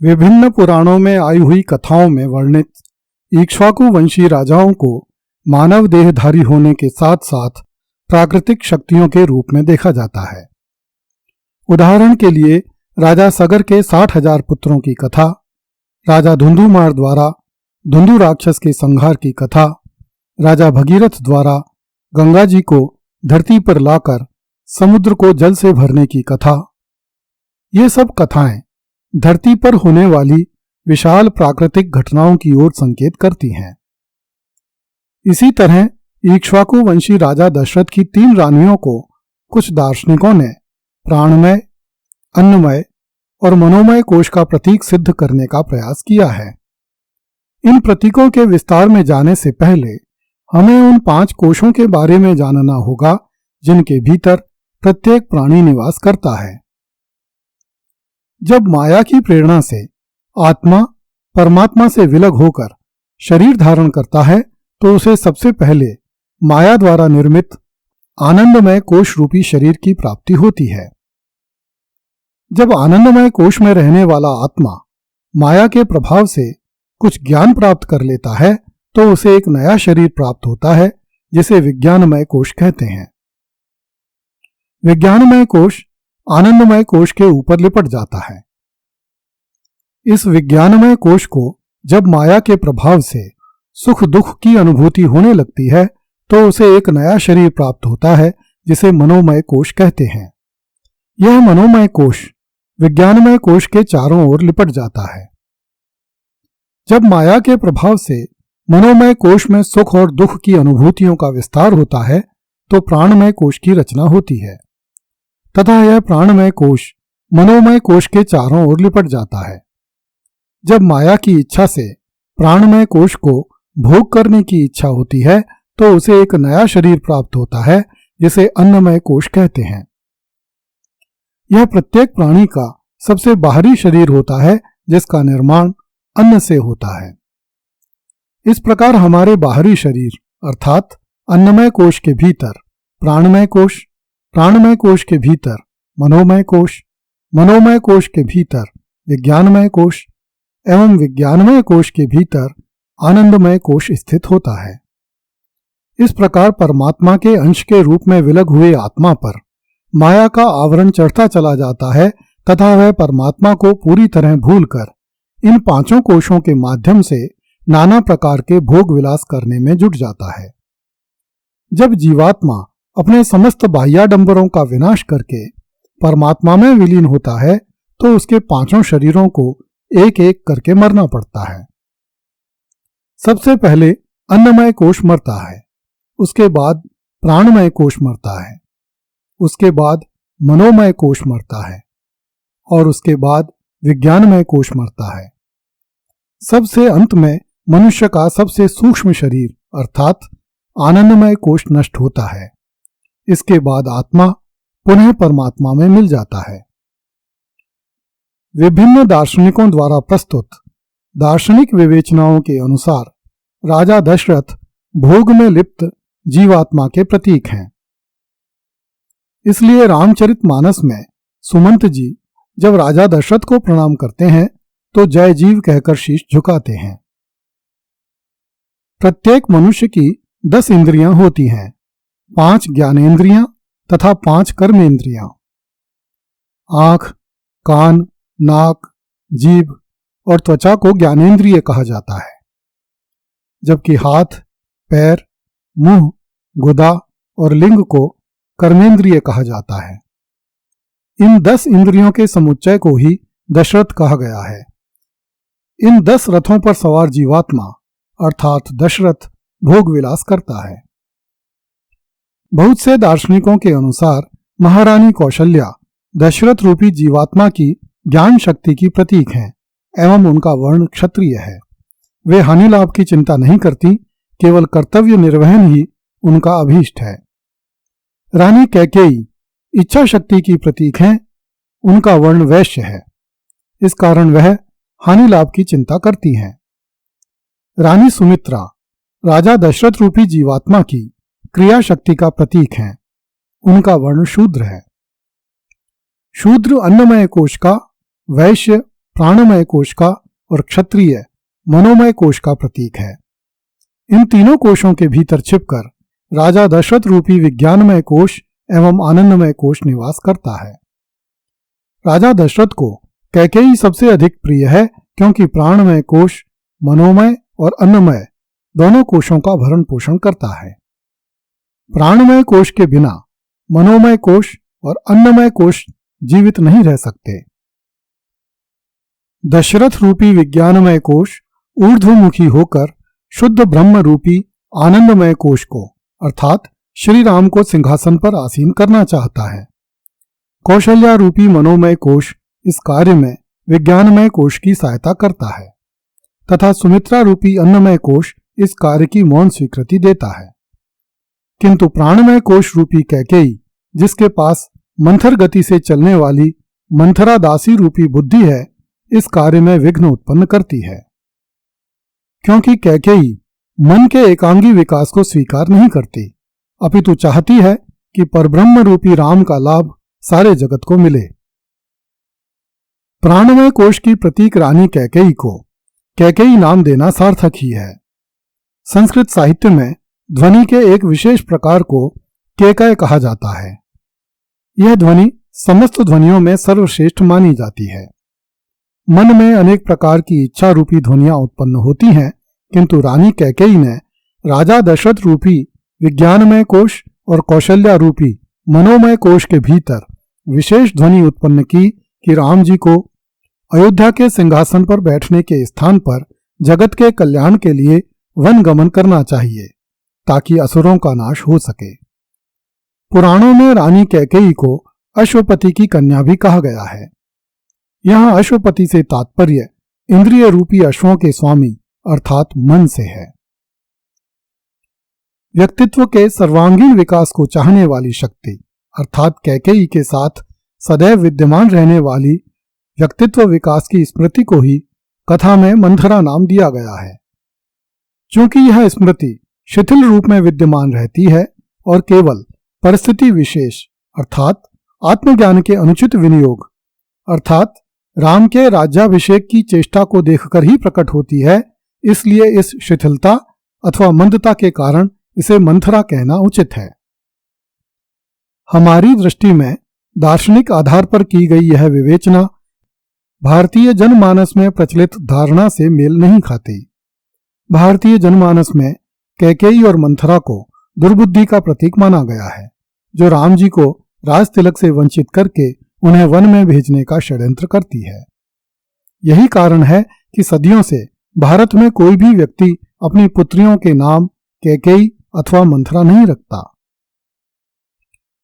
विभिन्न पुराणों में आई हुई कथाओं में वर्णित इक्ष्वाकु वंशी राजाओं को मानव देहधारी होने के साथ साथ प्राकृतिक शक्तियों के रूप में देखा जाता है। उदाहरण के लिए राजा सगर के 60,000 पुत्रों की कथा, राजा धुंधुमार द्वारा धुंधु राक्षस के संहार की कथा, राजा भगीरथ द्वारा गंगा जी को धरती पर लाकर समुद्र को जल से भरने की कथा। ये सब कथाएं धरती पर होने वाली विशाल प्राकृतिक घटनाओं की ओर संकेत करती हैं। इसी तरह इक्ष्वाकु वंशी राजा दशरथ की 3 रानियों को कुछ दार्शनिकों ने प्राणमय, अन्नमय और मनोमय कोश का प्रतीक सिद्ध करने का प्रयास किया है। इन प्रतीकों के विस्तार में जाने से पहले हमें उन 5 कोशों के बारे में जानना होगा जिनके भीतर प्रत्येक प्राणी निवास करता है। जब माया की प्रेरणा से आत्मा परमात्मा से विलग होकर शरीर धारण करता है तो उसे सबसे पहले माया द्वारा निर्मित आनंदमय कोश रूपी शरीर की प्राप्ति होती है। जब आनंदमय कोश में रहने वाला आत्मा माया के प्रभाव से कुछ ज्ञान प्राप्त कर लेता है तो उसे एक नया शरीर प्राप्त होता है जिसे विज्ञानमय कोश कहते हैं। विज्ञानमय कोश आनंदमय कोश के ऊपर लिपट जाता है। इस विज्ञानमय कोश को जब माया के प्रभाव से सुख दुख की अनुभूति होने लगती है तो उसे एक नया शरीर प्राप्त होता है जिसे मनोमय कोश कहते हैं। यह मनोमय कोश विज्ञानमय कोश के चारों ओर लिपट जाता है। जब माया के प्रभाव से मनोमय कोश में सुख और दुख की अनुभूतियों का विस्तार होता है तो प्राणमय कोश की रचना होती है तथा यह प्राणमय कोश मनोमय कोश के चारों ओर लिपट जाता है। जब माया की इच्छा से प्राणमय कोश को भोग करने की इच्छा होती है तो उसे एक नया शरीर प्राप्त होता है जिसे अन्नमय कोश कहते हैं। यह प्रत्येक प्राणी का सबसे बाहरी शरीर होता है जिसका निर्माण अन्न से होता है। इस प्रकार हमारे बाहरी शरीर अर्थात अन्नमय कोश के भीतर प्राणमय कोश, प्राणमय कोश के भीतर मनोमय कोश, मनोमय कोश के भीतर विज्ञानमय कोश एवं विज्ञानमय कोश के भीतर आनंदमय कोश स्थित होता है। इस प्रकार परमात्मा के अंश के रूप में विलग हुए आत्मा पर माया का आवरण चढ़ता चला जाता है तथा वह परमात्मा को पूरी तरह भूलकर इन 5 कोशों के माध्यम से नाना प्रकार के भोग विलास करने में जुट जाता है। जब जीवात्मा अपने समस्त बाह्याडंबरों का विनाश करके परमात्मा में विलीन होता है तो उसके 5 शरीरों को एक एक करके मरना पड़ता है। सबसे पहले अन्नमय कोश मरता है, उसके बाद प्राणमय कोश मरता है, उसके बाद मनोमय कोश मरता है और उसके बाद विज्ञानमय कोश मरता है। सबसे अंत में मनुष्य का सबसे सूक्ष्म शरीर अर्थात आनंदमय कोश नष्ट होता है। इसके बाद आत्मा पुनः परमात्मा में मिल जाता है। विभिन्न दार्शनिकों द्वारा प्रस्तुत दार्शनिक विवेचनाओं के अनुसार राजा दशरथ भोग में लिप्त जीवात्मा के प्रतीक हैं। इसलिए रामचरितमानस में सुमंत जी जब राजा दशरथ को प्रणाम करते हैं तो जय जीव कहकर शीश झुकाते हैं। प्रत्येक मनुष्य की 10 इंद्रियां होती हैं, 5 ज्ञानेंद्रियां तथा 5 कर्मेंद्रियां। आंख, कान, नाक, जीभ और त्वचा को ज्ञानेंद्रिय कहा जाता है, जबकि हाथ, पैर, मुंह, गुदा और लिंग को कर्मेंद्रिय कहा जाता है। इन 10 इंद्रियों के समुच्चय को ही दशरथ कहा गया है। इन 10 रथों पर सवार जीवात्मा अर्थात दशरथ भोग विलास करता है। बहुत से दार्शनिकों के अनुसार महारानी कौशल्या दशरथ रूपी जीवात्मा की ज्ञान शक्ति की प्रतीक हैं एवं उनका वर्ण क्षत्रिय है। वे हानि लाभ की चिंता नहीं करती, केवल कर्तव्य निर्वहन ही उनका अभीष्ट है। रानी कैकेयी इच्छा शक्ति की प्रतीक हैं, उनका वर्ण वैश्य है। इस कारण वह हानि लाभ की चिंता करती हैं। रानी सुमित्रा राजा दशरथ रूपी जीवात्मा की क्रिया शक्ति का प्रतीक हैं, उनका वर्ण शूद्र है। शूद्र अन्नमय कोश का, वैश्य प्राणमय कोश का और क्षत्रिय मनोमय कोश का प्रतीक है। इन तीनों कोशों के भीतर छिपकर राजा दशरथ रूपी विज्ञानमय कोश एवं आनंदमय कोश निवास करता है। राजा दशरथ को कैकेयी सबसे अधिक प्रिय है क्योंकि प्राणमय कोश मनोमय और अन्नमय दोनों कोशों का भरण पोषण करता है। प्राणमय कोश के बिना मनोमय कोश और अन्नमय कोश जीवित नहीं रह सकते। दशरथ रूपी विज्ञानमय कोश ऊर्ध्वमुखी होकर शुद्ध ब्रह्म रूपी आनंदमय कोश को अर्थात श्री राम को सिंहासन पर आसीन करना चाहता है। कौशल्या रूपी मनोमय कोश इस कार्य में विज्ञानमय कोश की सहायता करता है तथा सुमित्रा रूपी अन्नमय कोश इस कार्य की मौन स्वीकृति देता है। किंतु प्राणमय कोश रूपी कैकेयी, जिसके पास मंथर गति से चलने वाली मंथरा दासी रूपी बुद्धि है, इस कार्य में विघ्न उत्पन्न करती है। क्योंकि कैकेयी मन के एकांगी विकास को स्वीकार नहीं करती, अपितु चाहती है कि परब्रह्म रूपी राम का लाभ सारे जगत को मिले। प्राणमय कोश की प्रतीक रानी कैकेयी को कैकेयी नाम देना सार्थक ही है। संस्कृत साहित्य में ध्वनि के एक विशेष प्रकार को केकय कहा जाता है। यह ध्वनि समस्त ध्वनियों में सर्वश्रेष्ठ मानी जाती है। मन में अनेक प्रकार की इच्छा रूपी ध्वनियां उत्पन्न होती हैं, किंतु रानी कैकेयी ने राजा दशरथ रूपी विज्ञानमय कोश और कौशल्या रूपी मनोमय कोश के भीतर विशेष ध्वनि उत्पन्न की कि राम जी को अयोध्या के सिंहासन पर बैठने के स्थान पर जगत के कल्याण के लिए वन गमन करना चाहिए ताकि असुरों का नाश हो सके। पुराणों में रानी कैकेयी को अश्वपति की कन्या भी कहा गया है। यहाँ अश्वपति से तात्पर्य इंद्रिय रूपी अश्वों के स्वामी अर्थात मन से है। व्यक्तित्व के सर्वांगीण विकास को चाहने वाली शक्ति अर्थात कैकेयी के साथ सदैव विद्यमान रहने वाली व्यक्तित्व विकास की स्मृति को ही कथा में मंथरा नाम दिया गया है। चूंकि यह स्मृति शिथिल रूप में विद्यमान रहती है और केवल परिस्थिति विशेष अर्थात आत्मज्ञान के अनुचित विनियोग अर्थात राम के राज्याभिषेक की चेष्टा को देखकर ही प्रकट होती है, इसलिए इस शिथिलता अथवा मंदता के कारण इसे मंथरा कहना उचित है। हमारी दृष्टि में दार्शनिक आधार पर की गई यह विवेचना भारतीय जनमानस में प्रचलित धारणा से मेल नहीं खाती। भारतीय जनमानस में कैकेयी और मंथरा को दुर्बुद्धि का प्रतीक माना गया है, जो राम जी को राज तिलक से वंचित करके उन्हें वन में भेजने का षड्यंत्र करती है। यही कारण है कि सदियों से भारत में कोई भी व्यक्ति अपनी पुत्रियों के नाम कैकेयी अथवा मंथरा नहीं रखता।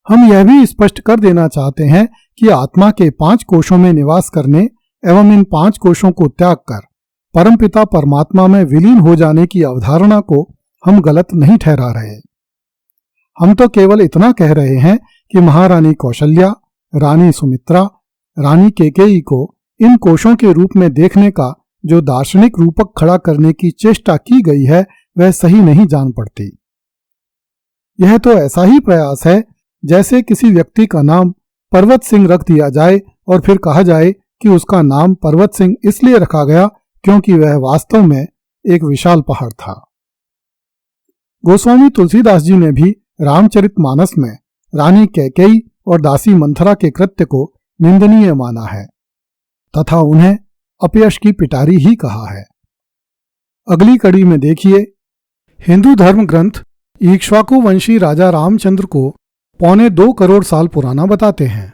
हम यह भी स्पष्ट कर देना चाहते हैं कि आत्मा के 5 कोशों में निवास करने एवं इन 5 कोशों को त्याग कर परमपिता परमात्मा में विलीन हो जाने की अवधारणा को हम गलत नहीं ठहरा रहे। हम तो केवल इतना कह रहे हैं कि महारानी कौशल्या, रानी सुमित्रा, रानी कैकेयी को इन कोशों के रूप में देखने का जो दार्शनिक रूपक खड़ा करने की चेष्टा की गई है वह सही नहीं जान पड़ती। यह तो ऐसा ही प्रयास है जैसे किसी व्यक्ति का नाम पर्वत सिंह रख दिया जाए और फिर कहा जाए कि उसका नाम पर्वत सिंह इसलिए रखा गया क्योंकि वह वास्तव में एक विशाल पहाड़ था। गोस्वामी तुलसीदास जी ने भी रामचरितमानस में रानी कैकेयी और दासी मंथरा के कृत्य को निंदनीय माना है तथा उन्हें अपयश की पिटारी ही कहा है। अगली कड़ी में देखिए, हिंदू धर्म ग्रंथ इक्ष्वाकु वंशी राजा रामचंद्र को 2.25 करोड़ साल पुराना बताते हैं।